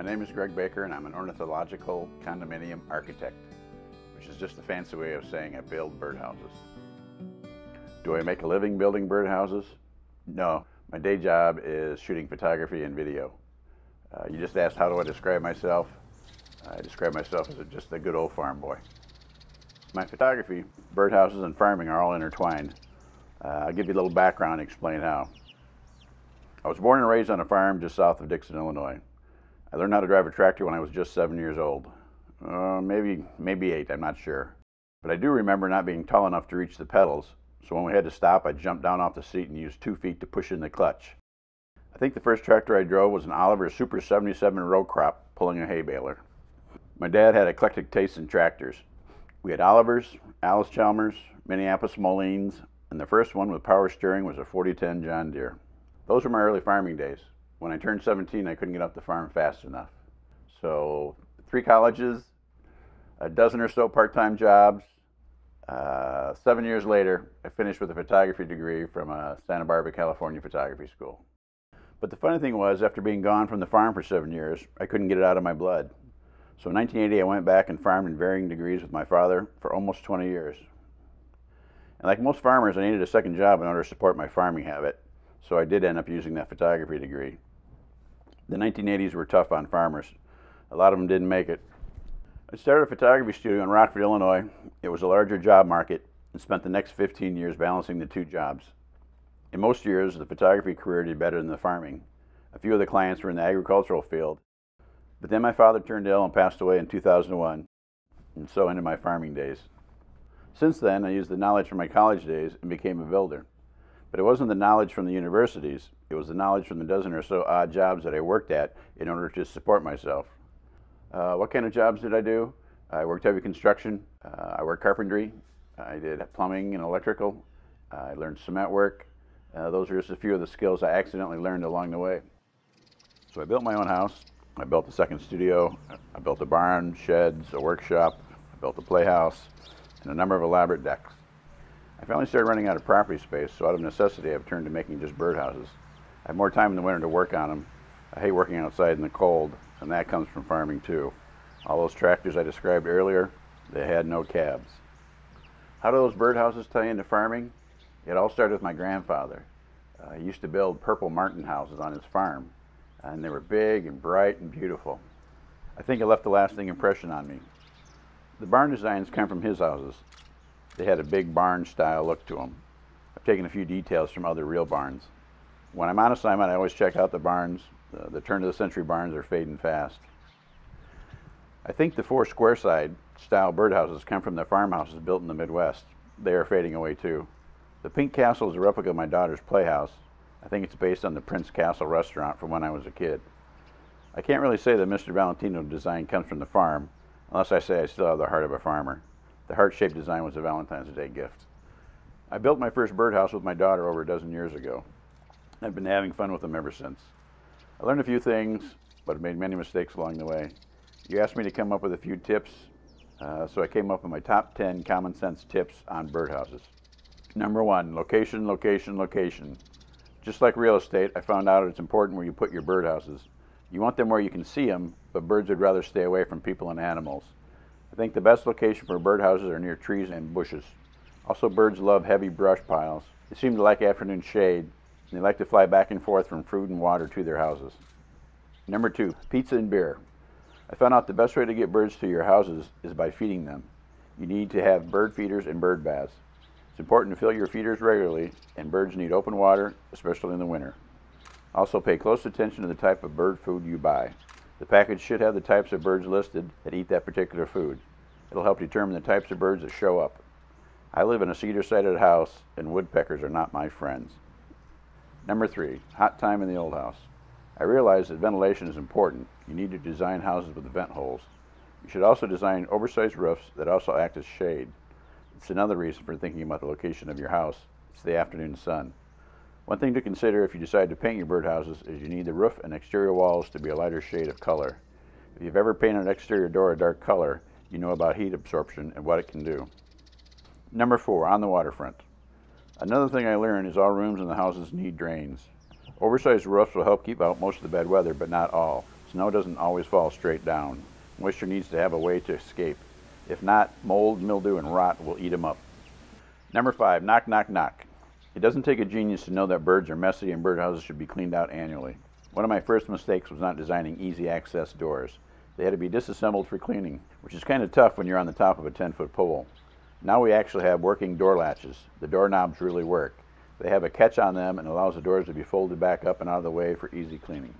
name is Greg Baker and I'm an Ornithological Condominium Architect, which is just a fancy way of saying I build birdhouses. Do I make a living building birdhouses? No. My day job is shooting photography and video. You just asked how do I describe myself? I describe myself as just a good old farm boy. My photography, birdhouses, and farming are all intertwined. I'll give you a little background and explain how. I was born and raised on a farm just south of Dixon, Illinois. I learned how to drive a tractor when I was just 7 years old. Maybe 8, I'm not sure. But I do remember not being tall enough to reach the pedals, so when we had to stop, I jumped down off the seat and used 2 feet to push in the clutch. I think the first tractor I drove was an Oliver Super 77 row crop pulling a hay baler. My dad had eclectic tastes in tractors. We had Olivers, Alice Chalmers, Minneapolis Molines, and the first one with power steering was a 4010 John Deere. Those were my early farming days. When I turned 17, I couldn't get off the farm fast enough. So 3 colleges, a dozen or so part-time jobs. 7 years later, I finished with a photography degree from Santa Barbara, California photography school. But the funny thing was, after being gone from the farm for 7 years, I couldn't get it out of my blood. So in 1980, I went back and farmed in varying degrees with my father for almost 20 years. And like most farmers, I needed a second job in order to support my farming habit, so I did end up using that photography degree. The 1980s were tough on farmers. A lot of them didn't make it. I started a photography studio in Rockford, Illinois. It was a larger job market and spent the next 15 years balancing the 2 jobs. In most years, the photography career did better than the farming. A few of the clients were in the agricultural field. But then my father turned ill and passed away in 2001, and so ended my farming days. Since then, I used the knowledge from my college days and became a builder. But it wasn't the knowledge from the universities, it was the knowledge from the dozen or so odd jobs that I worked at in order to support myself. What kind of jobs did I do? I worked heavy construction, I worked carpentry, I did plumbing and electrical, I learned cement work. Those are just a few of the skills I accidentally learned along the way. So I built my own house, I built a second studio, I built a barn, sheds, a workshop, I built a playhouse, and a number of elaborate decks. I finally started running out of property space, so out of necessity I've turned to making just birdhouses. I have more time in the winter to work on them. I hate working outside in the cold, and that comes from farming too. All those tractors I described earlier, they had no cabs. How do those birdhouses tie into farming? It all started with my grandfather. He used to build purple martin houses on his farm, and they were big and bright and beautiful. I think it left a lasting impression on me. The barn designs come from his houses. They had a big barn style look to them. I've taken a few details from other real barns. When I'm on assignment, I always check out the barns. The turn-of-the-century barns are fading fast. I think the 4 square-side style birdhouses come from the farmhouses built in the Midwest. They are fading away too. The Pink Castle is a replica of my daughter's playhouse. I think it's based on the Prince Castle restaurant from when I was a kid. I can't really say that Mr. Valentino design comes from the farm, unless I say I still have the heart of a farmer. The heart-shaped design was a Valentine's Day gift. I built my first birdhouse with my daughter over a dozen years ago. I've been having fun with them ever since. I learned a few things, but I've made many mistakes along the way. You asked me to come up with a few tips, so I came up with my top 10 common sense tips on birdhouses. Number 1, location, location, location. Just like real estate, I found out it's important where you put your birdhouses. You want them where you can see them, but birds would rather stay away from people and animals. I think the best location for birdhouses are near trees and bushes. Also, birds love heavy brush piles. They seem to like afternoon shade, and they like to fly back and forth from food and water to their houses. Number 2, pizza and beer. I found out the best way to get birds to your houses is by feeding them. You need to have bird feeders and bird baths. It's important to fill your feeders regularly, and birds need open water, especially in the winter. Also, pay close attention to the type of bird food you buy. The package should have the types of birds listed that eat that particular food. It'll help determine the types of birds that show up. I live in a cedar-sided house, and woodpeckers are not my friends. Number 3, hot time in the old house. I realize that ventilation is important. You need to design houses with vent holes. You should also design oversized roofs that also act as shade. It's another reason for thinking about the location of your house. It's the afternoon sun. One thing to consider if you decide to paint your birdhouses is you need the roof and exterior walls to be a lighter shade of color. If you've ever painted an exterior door a dark color, you know about heat absorption and what it can do. Number 4, on the waterfront. Another thing I learned is all rooms in the houses need drains. Oversized roofs will help keep out most of the bad weather, but not all. Snow doesn't always fall straight down. Moisture needs to have a way to escape. If not, mold, mildew, and rot will eat them up. Number 5, knock, knock, knock. It doesn't take a genius to know that birds are messy and birdhouses should be cleaned out annually. One of my first mistakes was not designing easy access doors. They had to be disassembled for cleaning, which is kind of tough when you're on the top of a 10-foot pole. Now we actually have working door latches. The doorknobs really work. They have a catch on them and allows the doors to be folded back up and out of the way for easy cleaning.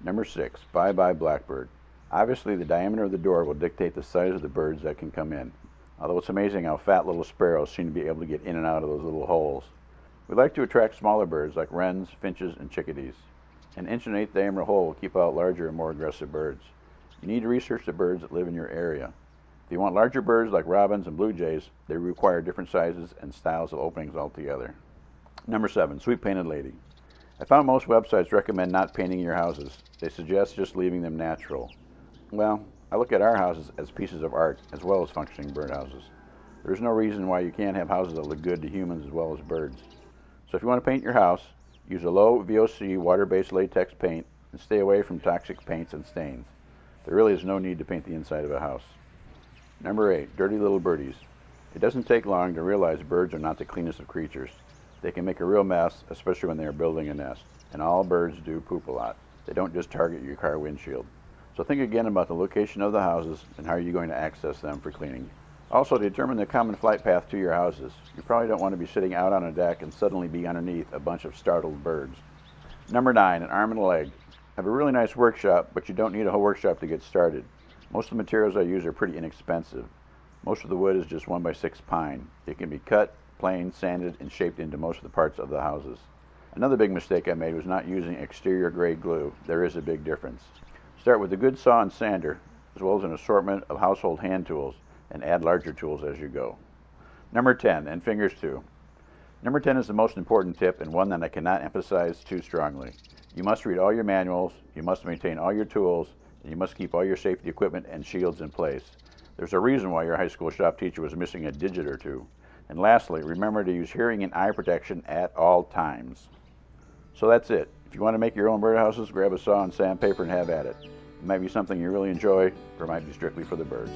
Number 6, bye-bye blackbird. Obviously the diameter of the door will dictate the size of the birds that can come in, although it's amazing how fat little sparrows seem to be able to get in and out of those little holes. We like to attract smaller birds like wrens, finches, and chickadees. An 1.8" diameter hole will keep out larger and more aggressive birds. You need to research the birds that live in your area. If you want larger birds like robins and blue jays, they require different sizes and styles of openings altogether. Number 7, sweet painted lady. I found most websites recommend not painting your houses. They suggest just leaving them natural. Well, I look at our houses as pieces of art as well as functioning birdhouses. There's no reason why you can't have houses that look good to humans as well as birds. So if you want to paint your house, use a low VOC water-based latex paint and stay away from toxic paints and stains. There really is no need to paint the inside of a house. Number 8, dirty little birdies. It doesn't take long to realize birds are not the cleanest of creatures. They can make a real mess, especially when they are building a nest. And all birds do poop a lot. They don't just target your car windshield. So think again about the location of the houses and how you're going to access them for cleaning. Also, determine the common flight path to your houses. You probably don't want to be sitting out on a deck and suddenly be underneath a bunch of startled birds. Number 9, an arm and a leg. I have a really nice workshop, but you don't need a whole workshop to get started. Most of the materials I use are pretty inexpensive. Most of the wood is just 1x6 pine. It can be cut, planed, sanded, and shaped into most of the parts of the houses. Another big mistake I made was not using exterior grade glue. There is a big difference. Start with a good saw and sander, as well as an assortment of household hand tools, and add larger tools as you go. Number 10, and fingers too. Number 10 is the most important tip and one that I cannot emphasize too strongly. You must read all your manuals, you must maintain all your tools, and you must keep all your safety equipment and shields in place. There's a reason why your high school shop teacher was missing a digit or two. And lastly, remember to use hearing and eye protection at all times. So that's it. If you want to make your own birdhouses, grab a saw and sandpaper and have at it. It might be something you really enjoy, or it might be strictly for the birds.